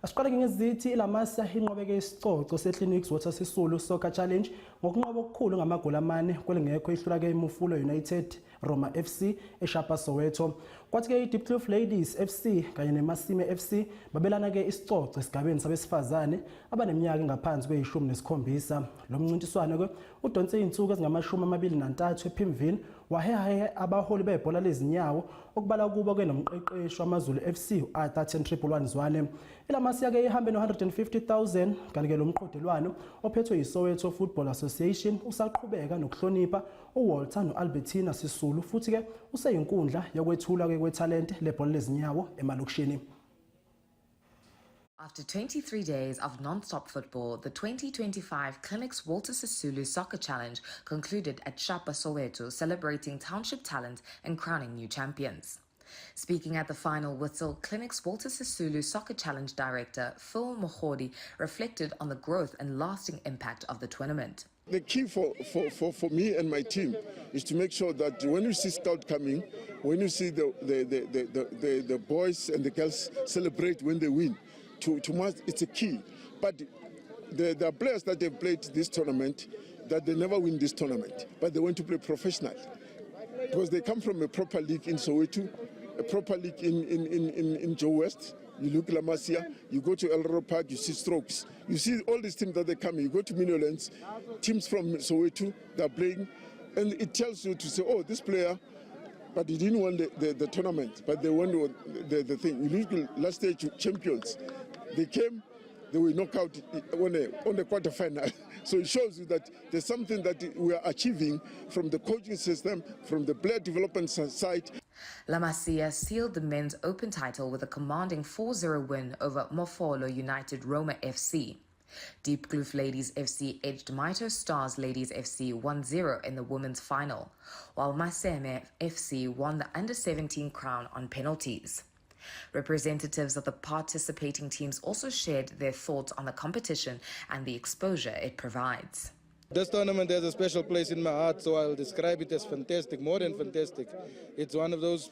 Asiqale ngezithi la Masia inqobe isicoco Se-Clinix water Sisulu Soccer Challenge ngokunqoba okukhulu ngamagoli amane kwelengekho ihlula ke iMofolo United Roma FC eShapa Soweto. Kwathi ke iDiepkloof Ladies FC kanye ne-Maseme FC babelana ke isicoco esigabeni sabesifazane abaneminyaka engaphansi kwe-17. Lo mncintiswano ke udonse izinsuku ezingama-23 ephimvini waheha abaholi bebhola lezinyawo okubala kubo ke nomqeqeshi wamaZulu FC u-13112. La Masia ke ihambe no-150,000 kanti ke lo mqhudelwano ophethwe yiSoweto Football Association usaqhubeka nokuhlonipha uWalter noAlbertina Sisulu futhi ke useyinkundla yokwethula ke kwethalente lebhola lezinyawo emalokishini. After 23 days of non-stop football, the 2025 Se-Clinix Walter Sisulu Soccer Challenge concluded at Shapa Soweto, celebrating township talent and crowning new champions. Speaking at the final whistle, Se-Clinix Walter Sisulu Soccer Challenge Director Phil Mogodi reflected on the growth and lasting impact of the tournament. The key for me and my team is to make sure that when you see Scout coming, when you see the boys and the girls celebrate when they win, it's a key. But there are players that have played this tournament that they never win this tournament, but they want to play professional. Because they come from a proper league in Soweto, a proper league in Joe West. You look at Masia, you go to El Roro Park, you see Strokes. You see all these teams that they come, you go to Minolands, teams from Soweto, they're playing, and it tells you to say, oh, this player, but he didn't win the tournament, but they won the thing. You look at last stage champions. They came, they were knocked out on the quarterfinal. So it shows you that there's something that we are achieving from the coaching system, from the player development side. La Masia sealed the men's open title with a commanding 4-0 win over iMofolo United Roma FC. Diepkloof Ladies FC edged Mito Stars Ladies FC 1-0 in the women's final, while ngamagoli FC won the under-17 crown on penalties. Representatives of the participating teams also shared their thoughts on the competition and the exposure it provides. This tournament has a special place in my heart, so I'll describe it as fantastic, more than fantastic. It's one of those,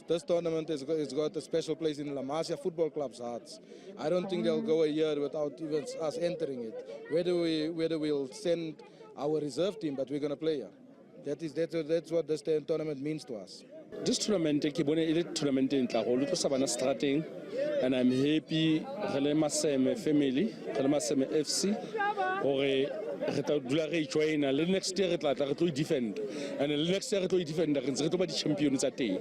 this tournament has got a special place in La Masia Football Club's hearts. I don't think they'll go a year without even us entering it. Whether we'll send our reserve team, but we're going to play here. That's what this tournament means to us. This tournament, tournament in Sabana starting, and I'm happy ne-Maseme family, ne-Maseme FC, or the next year we defend, and the next year we defend the champions at the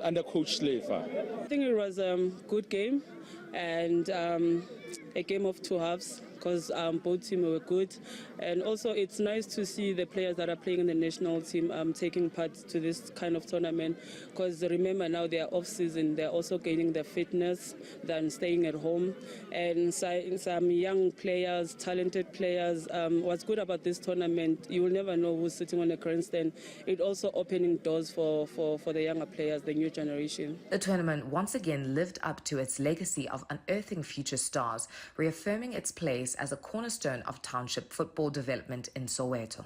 under Coach Schleifer. I think it was a good game and a game of two halves, because both teams were good, and also it's nice to see the players that are playing in the national team taking part to this kind of tournament, because remember now they are off season, they're also gaining their fitness than staying at home, and some young players, talented players. What's good about this tournament, you will never know who's sitting on the grandstand. It also opening doors for the younger players, the new generation. The tournament once again lived up to its legacy of unearthing future stars, reaffirming its place as a cornerstone of township football development in Soweto.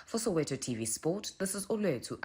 For Soweto TV Sport, this is Oletu.